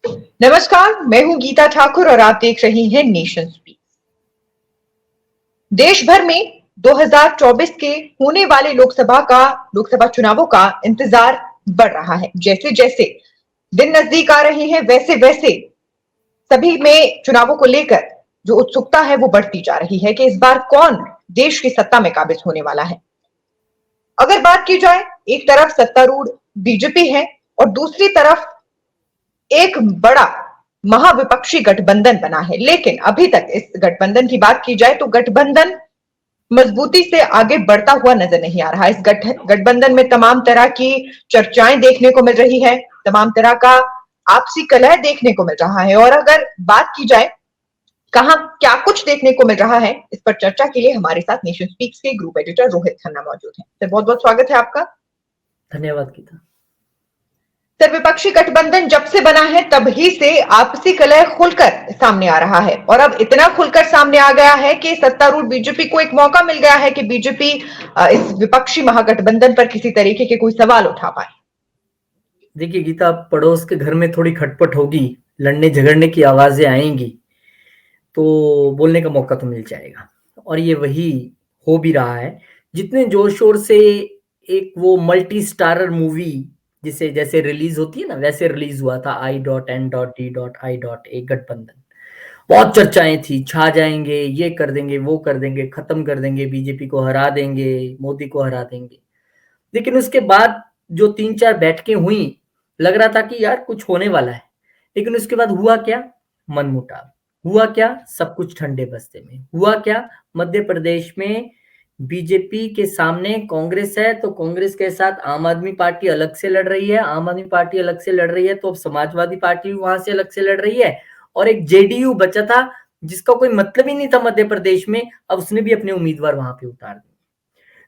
नमस्कार, मैं हूं गीता ठाकुर और आप देख रही हैं नेशन स्पीक। देश भर में 2024 के होने वाले लोकसभा चुनावों का इंतजार बढ़ रहा है। जैसे जैसे दिन नजदीक आ रहे हैं, वैसे वैसे सभी में चुनावों को लेकर जो उत्सुकता है वो बढ़ती जा रही है कि इस बार कौन देश की सत्ता में काबिज होने वाला है। अगर बात की जाए, एक तरफ सत्तारूढ़ बीजेपी है और दूसरी तरफ एक बड़ा महाविपक्षी गठबंधन बना है। लेकिन अभी तक इस गठबंधन की बात की जाए तो गठबंधन मजबूती से आगे बढ़ता हुआ नजर नहीं आ रहा। इस गठबंधन में तमाम तरह की चर्चाएं देखने को मिल रही है, तमाम तरह का आपसी कलह देखने को मिल रहा है। और अगर बात की जाए कहां क्या कुछ देखने को मिल रहा है, इस पर चर्चा के लिए हमारे साथ नेशन स्पीक्स के ग्रुप एडिटर रोहित खन्ना मौजूद हैं। सर, बहुत बहुत स्वागत है आपका। धन्यवाद गीता। सर, विपक्षी गठबंधन जब से बना है तभी से आपसी कलह खुलकर सामने आ रहा है और अब इतना खुलकर सामने आ गया है कि सत्तारूढ़ बीजेपी को एक मौका मिल गया है कि बीजेपी इस विपक्षी महागठबंधन पर किसी तरीके के कोई सवाल उठा पाए। देखिए गीता, पड़ोस के घर में थोड़ी खटपट होगी, लड़ने झगड़ने की आवाजें आएंगी तो बोलने का मौका तो मिल जाएगा। और ये वही हो भी रहा है। जितने जोर शोर से एक वो मल्टी स्टारर मूवी जिसे जैसे रिलीज होती है ना, वैसे रिलीज हुआ था I.N.D.I. एक गठबंधन। बहुत चर्चाएं थी, छा जाएंगे, ये कर देंगे, वो कर देंगे, खत्म कर देंगे, बीजेपी को हरा देंगे, मोदी को हरा देंगे। लेकिन उसके बाद जो 3-4 बैठकें हुई, लग रहा था कि यार कुछ होने वाला है। लेकिन उसके बाद हुआ क्या? मनमुटाव। हुआ क्या? सब कुछ ठंडे बस्ते में। हुआ क्या? मध्य प्रदेश में बीजेपी के सामने कांग्रेस है तो कांग्रेस के साथ आम आदमी पार्टी अलग से लड़ रही है, आम आदमी पार्टी अलग से लड़ रही है तो अब समाजवादी पार्टी वहां से अलग से लड़ रही है। और एक जेडीयू बचा था जिसका कोई मतलब ही नहीं था मध्य प्रदेश में, अब उसने भी अपने उम्मीदवार वहां पे उतार दिए।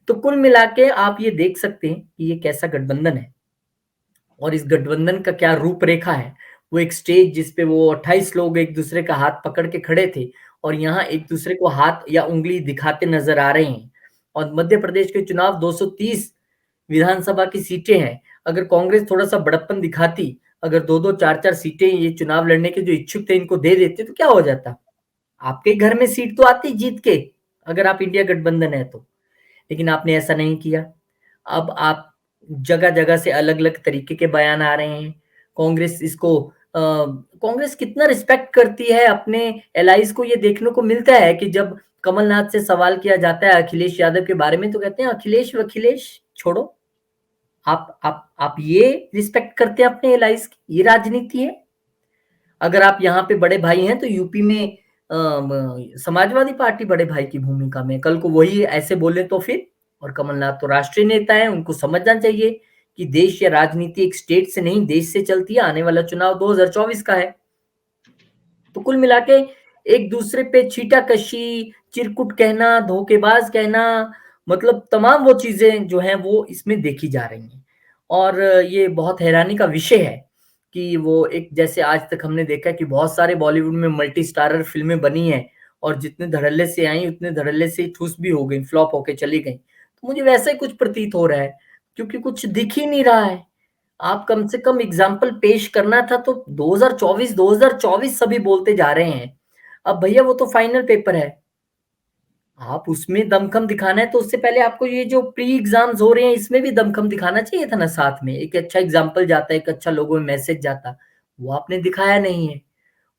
तो कुल मिला के आप ये देख सकते हैं कि ये कैसा गठबंधन है और इस गठबंधन का क्या रूपरेखा है। वो एक स्टेज जिसपे वो 28 लोग एक दूसरे का हाथ पकड़ के खड़े थे और यहाँ एक दूसरे को हाथ या उंगली दिखाते नजर आ रहे हैं। और मध्य प्रदेश के चुनाव 230 विधानसभा की सीटें हैं। अगर कांग्रेस थोड़ा सा बड़प्पन दिखाती, अगर 2-2 4-4 सीटें ये चुनाव लड़ने के जो इच्छुक थे इनको दे देते तो क्या हो जाता? आपके घर में सीट तो आती जीत के, अगर आप इंडिया गठबंधन है तो। लेकिन आपने ऐसा नहीं किया। अब आप जगह जगह से अलग अलग तरीके के बयान आ रहे हैं। कांग्रेस इसको कांग्रेस कितना रिस्पेक्ट करती है अपने एलाइज को, ये देखने को मिलता है कि जब कमलनाथ से सवाल किया जाता है अखिलेश यादव के बारे में तो कहते हैं अखिलेश वखिलेश छोड़ो। आप ये रिस्पेक्ट करते हैं अपने एलाइज की, ये राजनीति है। अगर आप यहाँ पे बड़े भाई हैं तो यूपी में समाजवादी पार्टी बड़े भाई की भूमिका में, कल को वही ऐसे बोले तो फिर। और कमलनाथ तो राष्ट्रीय नेता है, उनको समझना चाहिए कि देश या राजनीति एक स्टेट से नहीं देश से चलती है। आने वाला चुनाव 2024 का है। तो कुल मिला के एक दूसरे पे छीटाकशी, चिरकुट कहना, धोखेबाज कहना, मतलब तमाम वो चीजें जो हैं वो इसमें देखी जा रही हैं। और ये बहुत हैरानी का विषय है कि वो एक जैसे आज तक हमने देखा कि बहुत सारे बॉलीवुड में मल्टी स्टारर फिल्में बनी हैं और जितने धड़ल्ले से आई उतने धड़ल्ले से ठूस भी हो गई, फ्लॉप होके चली गई। तो मुझे वैसा ही कुछ प्रतीत हो रहा है क्योंकि कुछ दिख ही नहीं रहा है। आप कम से कम एग्जाम्पल पेश करना था तो 2024 सभी बोलते जा रहे हैं। अब भैया वो तो फाइनल पेपर है, आप उसमें दमखम दिखाना है तो उससे पहले आपको ये जो प्री एग्जाम्स हो रहे हैं इसमें भी दमखम दिखाना चाहिए था ना। साथ में एक अच्छा एग्जाम्पल जाता, एक अच्छा लोगों में मैसेज जाता, वो आपने दिखाया नहीं है।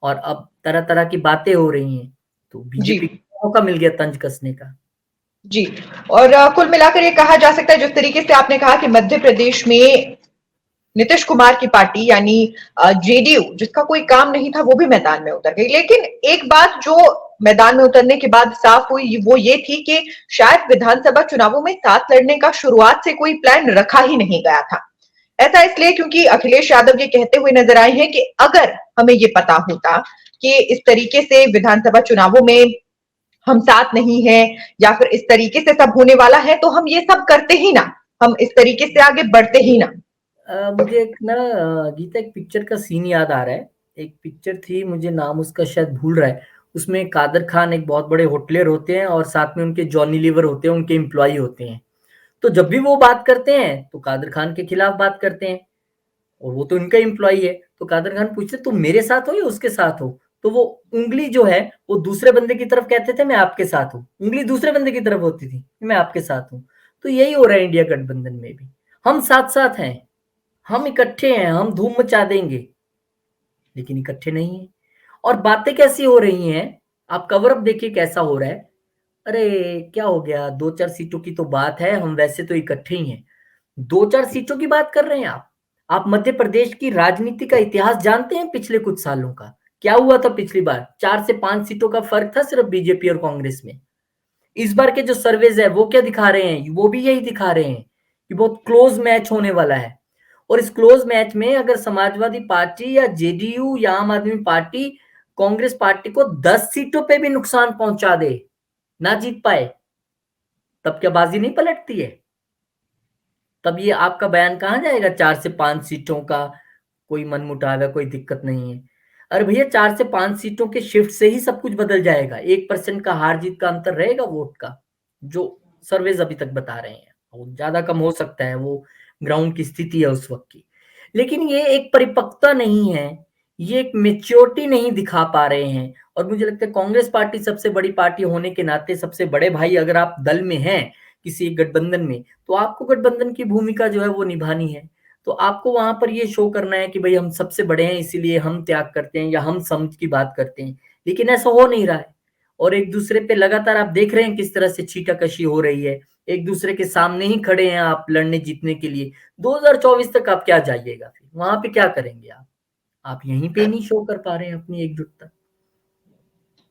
और अब तरह तरह की बातें हो रही हैं तो जी बीजेपी को मौका मिल गया तंज कसने का। जी। और कुल मिलाकर ये कहा जा सकता है, जिस तरीके से आपने कहा कि मध्य प्रदेश में नीतीश कुमार की पार्टी यानी जेडीयू, जिसका कोई काम नहीं था, वो भी मैदान में उतर गई। लेकिन एक बात जो मैदान में उतरने के बाद साफ हुई वो ये थी कि शायद विधानसभा चुनावों में साथ लड़ने का शुरुआत से कोई प्लान रखा ही नहीं गया था। ऐसा इसलिए क्योंकि अखिलेश यादव ये कहते हुए नजर आए हैं कि अगर हमें ये पता होता कि इस तरीके से विधानसभा चुनावों में हम साथ नहीं है या फिर इस तरीके से सब होने वाला है तो हम ये सब करते ही ना, हम इस तरीके से आगे बढ़ते ही ना। मुझे एक ना गीता एक पिक्चर का सीन याद आ रहा है। एक पिक्चर थी, मुझे नाम उसका शायद भूल रहा है। उसमें कादर खान एक बहुत बड़े होटलियर होते हैं और साथ में उनके जॉनी लीवर होते हैं, उनके एम्प्लॉय होते हैं। तो जब भी वो बात करते हैं तो कादर खान के खिलाफ बात करते हैं और वो तो इनका एम्प्लॉई है। तो कादर खान पूछते तुम मेरे साथ हो या उसके साथ हो? तो वो उंगली जो है वो दूसरे बंदे की तरफ कहते थे मैं आपके साथ हूँ, उंगली दूसरे बंदे की तरफ होती थी मैं आपके साथ हूँ। तो यही हो रहा है इंडिया गठबंधन में भी, हम साथ साथ हैं, हम इकट्ठे हैं, हम धूम मचा देंगे, लेकिन इकट्ठे नहीं है। और बातें कैसी हो रही हैं, आप कवर अप देखिए कैसा हो रहा है। अरे क्या हो गया, 2-4 सीटों की तो बात है, हम वैसे तो इकट्ठे ही हैं। 2-4 सीटों की बात कर रहे हैं आप? आप मध्य प्रदेश की राजनीति का इतिहास जानते हैं पिछले कुछ सालों का? क्या हुआ था पिछली बार? 4 से 5 सीटों का फर्क था सिर्फ बीजेपी और कांग्रेस में। इस बार के जो सर्वेज है वो क्या दिखा रहे हैं? वो भी यही दिखा रहे हैं कि बहुत क्लोज मैच होने वाला है। और इस क्लोज मैच में अगर समाजवादी पार्टी या जेडीयू या आम आदमी पार्टी कांग्रेस पार्टी को 10 सीटों पे भी नुकसान पहुंचा दे, ना जीत पाए, तब क्या बाजी नहीं पलटती है? तब ये आपका बयान कहाँ जाएगा 4 से 5 सीटों का कोई मनमुटाव है, कोई दिक्कत नहीं है। अरे भैया 4 से 5 सीटों के शिफ्ट से ही सब कुछ बदल जाएगा। 1% का हार जीत का अंतर रहेगा वोट का, जो सर्वेज अभी तक बता रहे हैं। वो ज्यादा कम हो सकता है, वो ग्राउंड की स्थिति है उस वक्त की। लेकिन ये एक परिपक्वता नहीं है, ये एक मेच्योरिटी नहीं दिखा पा रहे हैं। और मुझे लगता है कांग्रेस पार्टी सबसे बड़ी पार्टी होने के नाते सबसे बड़े भाई अगर आप दल में हैं किसी एक गठबंधन में, तो आपको गठबंधन की भूमिका जो है वो निभानी है। तो आपको वहां पर ये शो करना है कि भाई हम सबसे बड़े हैं इसीलिए हम त्याग करते हैं या हम समझ की बात करते हैं, लेकिन ऐसा हो नहीं रहा है। और एक दूसरे पे लगातार आप देख रहे हैं किस तरह से छीटाकशी हो रही है, एक दूसरे के सामने ही खड़े हैं आप लड़ने जीतने के लिए। 2024 तक आप क्या जाइएगा, फिर वहां पे क्या करेंगे आप यहीं पे नहीं शो कर पा रहे हैं अपनी एकजुटता।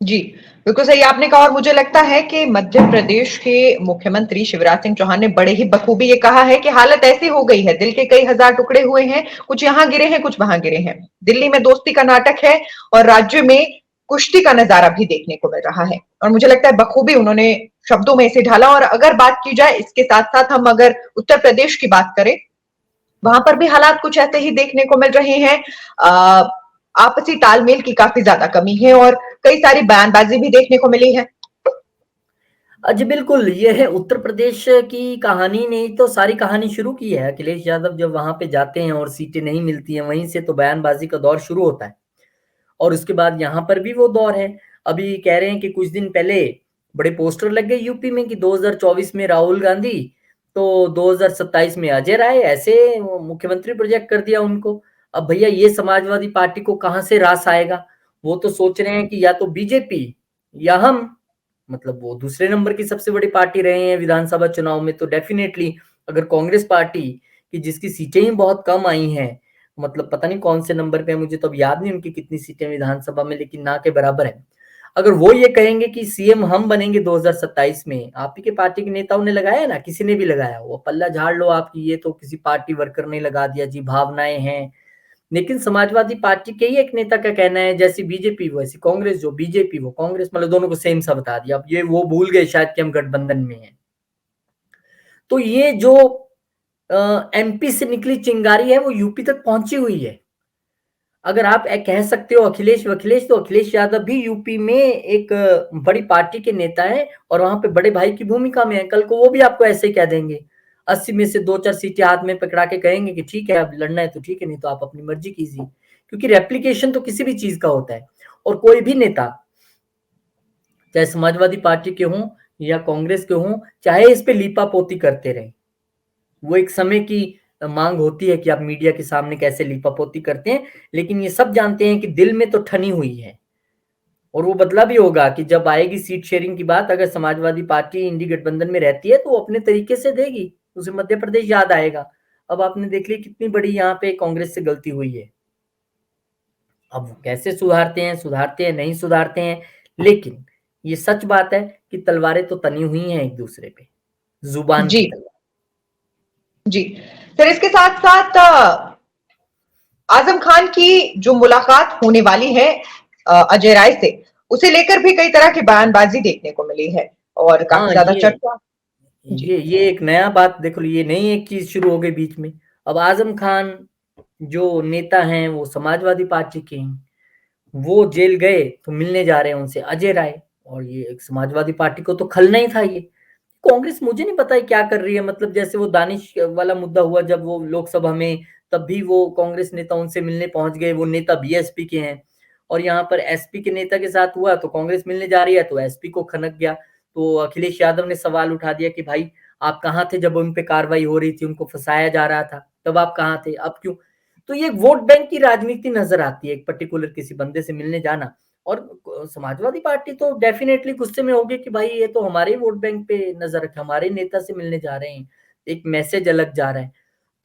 जी, बिल्कुल सही आपने कहा और मुझे लगता है कि मध्य प्रदेश के मुख्यमंत्री शिवराज सिंह चौहान ने बड़े ही बखूबी ये कहा है कि हालत ऐसी हो गई है, दिल के कई हजार टुकड़े हुए हैं, कुछ यहाँ गिरे हैं, कुछ वहां गिरे हैं। दिल्ली में दोस्ती का नाटक है और राज्य में कुश्ती का नजारा भी देखने को मिल रहा है। और मुझे लगता है बखूबी उन्होंने शब्दों में इसे ढाला। और अगर बात की जाए इसके साथ साथ हम अगर उत्तर प्रदेश की बात करें, वहां पर भी हालात कुछ ऐसे ही देखने को मिल रहे हैं। आपसी तालमेल की काफी ज्यादा कमी है और कई सारी बयानबाजी भी देखने को मिली है। जी बिल्कुल, ये है उत्तर प्रदेश की कहानी ने तो सारी कहानी शुरू की है। अखिलेश यादव जब वहां पे जाते हैं और सीटें नहीं मिलती हैं, वहीं से तो बयानबाजी का दौर शुरू होता है। और उसके बाद यहाँ पर भी वो दौर है। अभी कह रहे हैं कि कुछ दिन पहले बड़े पोस्टर लग गए यूपी में कि 2024 में राहुल गांधी, तो 2027 में अजय राय, ऐसे मुख्यमंत्री प्रोजेक्ट कर दिया उनको। अब भैया ये समाजवादी पार्टी को कहाँ से रास आएगा? वो तो सोच रहे हैं कि या तो बीजेपी या हम, मतलब वो दूसरे नंबर की सबसे बड़ी पार्टी रहे हैं विधानसभा चुनाव में। तो डेफिनेटली अगर कांग्रेस पार्टी की जिसकी सीटें ही बहुत कम आई हैं, मतलब पता नहीं कौन से नंबर पे है, मुझे तो अब याद नहीं उनकी कितनी सीटें विधानसभा में, लेकिन ना के बराबर है। अगर वो ये कहेंगे कि सीएम हम बनेंगे 2027 में, आप ही के पार्टी के नेताओं ने लगाया ना, किसी ने भी लगाया, वो पल्ला झाड़ लो आपकी, ये तो किसी पार्टी वर्कर ने लगा दिया जी, भावनाएं हैं। लेकिन समाजवादी पार्टी के ही एक नेता का कहना है जैसी बीजेपी वैसी कांग्रेस, जो बीजेपी वो कांग्रेस, मतलब दोनों को सेम सा बता दिया। अब ये वो भूल गए शायद कि हम गठबंधन में हैं। तो ये जो एमपी से निकली चिंगारी है वो यूपी तक पहुंची हुई है। अगर आप कह सकते हो अखिलेश वखिलेश, तो अखिलेश यादव भी यूपी में एक बड़ी पार्टी के नेता है और वहां पे बड़े भाई की भूमिका में है। कल को वो भी आपको ऐसे ही कह देंगे, 80 में से 2-4 सीटें हाथ में पकड़ा के कहेंगे कि ठीक है अब लड़ना है तो ठीक है, नहीं तो आप अपनी मर्जी कीजिए। क्योंकि रेप्लिकेशन तो किसी भी चीज का होता है। और कोई भी नेता, चाहे समाजवादी पार्टी के हों या कांग्रेस के हों, चाहे इस पे लीपापोती करते रहे, वो एक समय की मांग होती है कि आप मीडिया के सामने कैसे लीपापोती करते हैं, लेकिन ये सब जानते हैं कि दिल में तो ठनी हुई है। और वो बदला भी होगा कि जब आएगी सीट शेयरिंग की बात, अगर समाजवादी पार्टी इंडी गठबंधन में रहती है तो वो अपने तरीके से देगी, उसे मध्य प्रदेश याद आएगा। अब आपने देख ली कितनी बड़ी यहाँ पे कांग्रेस से गलती हुई है। अब वो कैसे सुधारते हैं नहीं सुधारते हैं, लेकिन ये सच बात है कि तलवारें तो तनी हुई हैं एक दूसरे पे, जुबान जी की तलवार। जी सर, इसके साथ साथ आजम खान की जो मुलाकात होने वाली है अजय राय से, उसे लेकर भी कई तरह की बयानबाजी देखने को मिली है और काफी हाँ, ज्यादा चर्चा। जी ये एक नया बात देखो, ये नई एक चीज शुरू हो गई बीच में। अब आजम खान जो नेता हैं वो समाजवादी पार्टी के हैं, वो जेल गए तो मिलने जा रहे हैं उनसे अजय राय। और ये एक समाजवादी पार्टी को तो खलना ही था ये। कांग्रेस मुझे नहीं पता है क्या कर रही है, मतलब जैसे वो दानिश वाला मुद्दा हुआ जब वो लोकसभा में तब भी वो कांग्रेस नेता उनसे मिलने पहुंच गए, वो नेता बीएसपी के हैं। और यहाँ पर एसपी के नेता के साथ हुआ तो कांग्रेस मिलने जा रही है तो एसपी को खनक गया। तो अखिलेश यादव ने सवाल उठा दिया कि भाई आप कहाँ थे जब उन पे कार्रवाई हो रही थी, उनको फंसाया जा रहा था, तब आप कहाँ थे, अब क्यों? तो ये वोट बैंक की राजनीति नजर आती है, एक पर्टिकुलर किसी बंदे से मिलने जाना। और समाजवादी पार्टी तो डेफिनेटली गुस्से में होगी कि भाई ये तो हमारे वोट बैंक पे नजर रखे, हमारे नेता से मिलने जा रहे हैं, एक मैसेज अलग जा रहा है।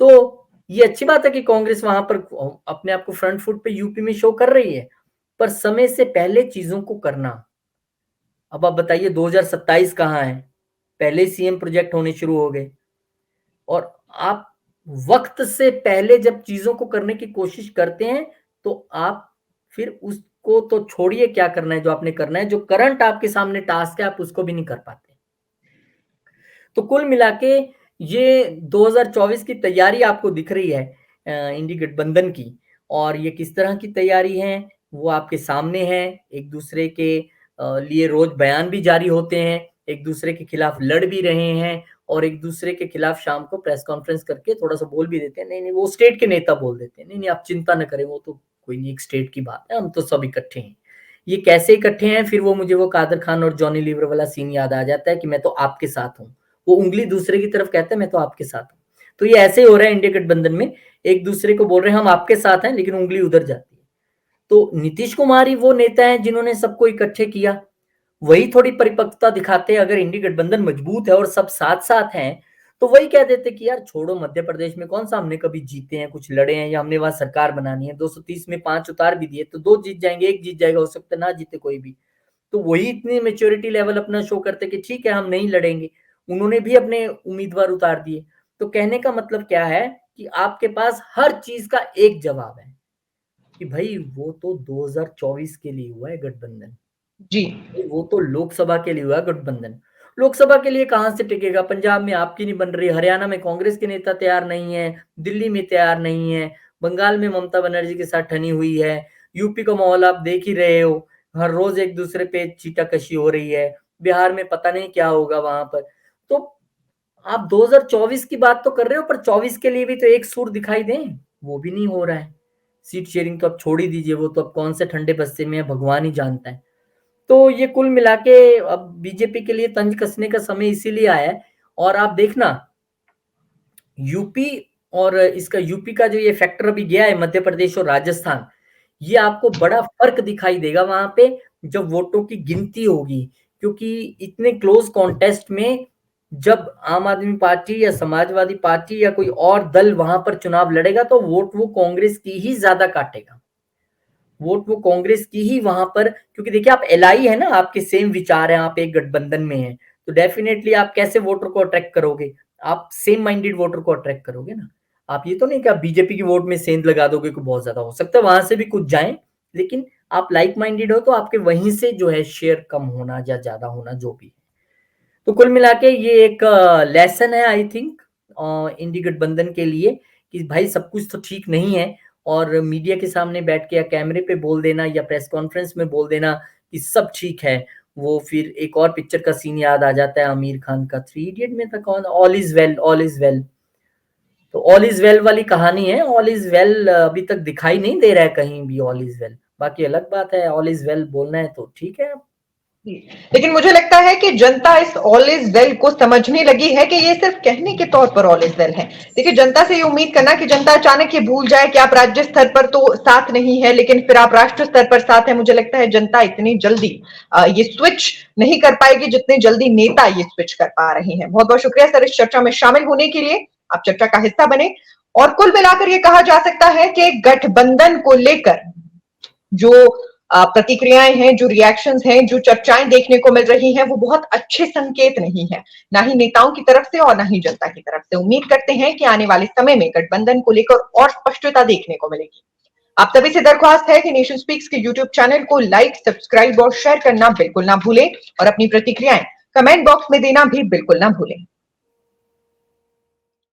तो ये अच्छी बात है कि कांग्रेस वहां पर अपने आप को फ्रंट फुट पे यूपी में शो कर रही है, पर समय से पहले चीजों को करना। अब आप बताइए 2027 कहाँ है, पहले सीएम प्रोजेक्ट होने शुरू हो गए। और आप वक्त से पहले जब चीजों को करने की कोशिश करते हैं तो आप फिर उसको तो छोड़िए, क्या करना है जो आपने करना है, जो करंट आपके सामने टास्क है आप उसको भी नहीं कर पाते। तो कुल मिला के ये 2024 की तैयारी आपको दिख रही है इंडी गठबंधन की, और ये किस तरह की तैयारी है वो आपके सामने है। एक दूसरे के लिए रोज बयान भी जारी होते हैं, एक दूसरे के खिलाफ लड़ भी रहे हैं, और एक दूसरे के खिलाफ शाम को प्रेस कॉन्फ्रेंस करके थोड़ा सा बोल भी देते हैं। नहीं नहीं, वो स्टेट के नेता बोल देते हैं, नहीं नहीं आप चिंता न करें, वो तो कोई नहीं, एक स्टेट की बात है, हम तो सब इकट्ठे हैं। ये कैसे इकट्ठे हैं, फिर वो मुझे वो कादर खान और जॉनी लीवर वाला सीन याद आ जाता है कि मैं तो आपके साथ हूँ, वो उंगली दूसरे की तरफ कहता है मैं तो आपके साथ हूँ। तो ये ऐसे ही हो रहा है इंडिया गठबंधन में, एक दूसरे को बोल रहे हैं हम आपके साथ हैं, लेकिन उंगली उधर जाती है। तो नीतीश कुमार ही वो नेता है जिन्होंने सबको इकट्ठे किया, वही थोड़ी परिपक्वता दिखाते हैं। अगर इंडी गठबंधन मजबूत है और सब साथ साथ हैं तो वही कह देते कि यार छोड़ो, मध्य प्रदेश में कौन सा हमने कभी जीते हैं, कुछ लड़े हैं, या हमने वहां सरकार बनानी है, 230 में 5 उतार भी दिए तो 2 जीत जाएंगे, 1 जीत जाएगा, हो सकता है ना जीते कोई भी। तो वही इतनी मेच्योरिटी लेवल अपना शो करते कि ठीक है हम नहीं लड़ेंगे, उन्होंने भी अपने उम्मीदवार उतार दिए। तो कहने का मतलब क्या है कि आपके पास हर चीज का एक जवाब है कि भाई वो तो 2024 के लिए हुआ है गठबंधन, जी। वो तो लोकसभा के लिए हुआ गठबंधन। लोकसभा के लिए कहां से टिकेगा, पंजाब में आपकी नहीं बन रही, हरियाणा में कांग्रेस के नेता तैयार नहीं है, दिल्ली में तैयार नहीं है, बंगाल में ममता बनर्जी के साथ ठनी हुई है, यूपी का माहौल आप देख ही रहे हो, हर रोज एक दूसरे पे चीटाकशी हो रही है, बिहार में पता नहीं क्या होगा वहां पर। तो आप 2024 की बात तो कर रहे हो, पर 24 के लिए भी तो एक सुर दिखाई दें, वो भी नहीं हो रहा है। सीट शेयरिंग तो अब छोड़ ही दीजिए, वो तो अब कौन से ठंडे बस्ते में है भगवान ही जानता है। तो ये कुल मिला के अब बीजेपी के लिए तंज कसने का समय इसीलिए आया है। और आप देखना यूपी, और इसका यूपी का जो ये फैक्टर अभी गया है मध्य प्रदेश और राजस्थान, ये आपको बड़ा फर्क दिखाई देगा वहां पे जब वोटों की गिनती होगी। क्योंकि इतने क्लोज कॉन्टेस्ट में जब आम आदमी पार्टी या समाजवादी पार्टी या कोई और दल वहां पर चुनाव लड़ेगा तो वोट वो कांग्रेस की ही ज्यादा काटेगा, वोट वो कांग्रेस की ही वहां पर। क्योंकि देखिए आप एलआई है ना, आपके सेम विचार है, आप एक गठबंधन में हैं, तो डेफिनेटली आप कैसे वोटर को अट्रैक्ट करोगे, आप सेम माइंडेड वोटर को अट्रैक्ट करोगे ना। आप ये तो नहीं कि आप बीजेपी की वोट में सेंध लगा दोगे कि बहुत ज्यादा, हो सकता है वहां से भी कुछ जाए, लेकिन आप लाइक माइंडेड हो तो आपके वहीं से जो है शेयर कम होना या ज्यादा होना जो भी है। तो कुल मिला के ये एक लेसन है आई थिंक इंडी गठबंधन के लिए कि भाई सब कुछ तो ठीक नहीं है, और मीडिया के सामने बैठ के या कैमरे पे बोल देना या प्रेस कॉन्फ्रेंस में बोल देना कि सब ठीक है, वो फिर एक और पिक्चर का सीन याद आ जाता है आमिर खान का, 3 इडियट में था कौन, all is well, all is well. तो ऑल इज वेल वाली कहानी है, ऑल इज वेल अभी तक दिखाई नहीं दे रहा है कहीं भी ऑल इज वेल। बाकी अलग बात है, ऑल इज वेल बोलना है तो ठीक है। लेकिन मुझे लगता है कि जनता इस ऑल इज वेल को समझने लगी है कि ये सिर्फ कहने के तौर पर ऑल इज वेल है। देखिए जनता से ये उम्मीद करना कि जनता अचानक ये भूल जाए कि आप राज्य स्तर पर तो साथ नहीं है लेकिन फिर आप राष्ट्र स्तर पर साथ है, मुझे लगता है जनता इतनी जल्दी ये स्विच नहीं कर पाएगी जितनी जल्दी नेता ये स्विच कर पा रहे हैं। बहुत बहुत शुक्रिया सर इस चर्चा में शामिल होने के लिए, आप चर्चा का हिस्सा बने। और कुल मिलाकर ये कहा जा सकता है कि गठबंधन को लेकर जो प्रतिक्रियाएं हैं, जो रिएक्शंस हैं, जो चर्चाएं देखने को मिल रही हैं, वो बहुत अच्छे संकेत नहीं है, ना ही नेताओं की तरफ से और ना ही जनता की तरफ से। उम्मीद करते हैं कि आने वाले समय में गठबंधन को लेकर और स्पष्टता देखने को मिलेगी। आप सभी से दरख्वास्त है कि नेशन स्पीक्स के यूट्यूब चैनल को लाइक, सब्सक्राइब और शेयर करना बिल्कुल ना भूलें और अपनी प्रतिक्रियाएं कमेंट बॉक्स में देना भी बिल्कुल ना भूलें।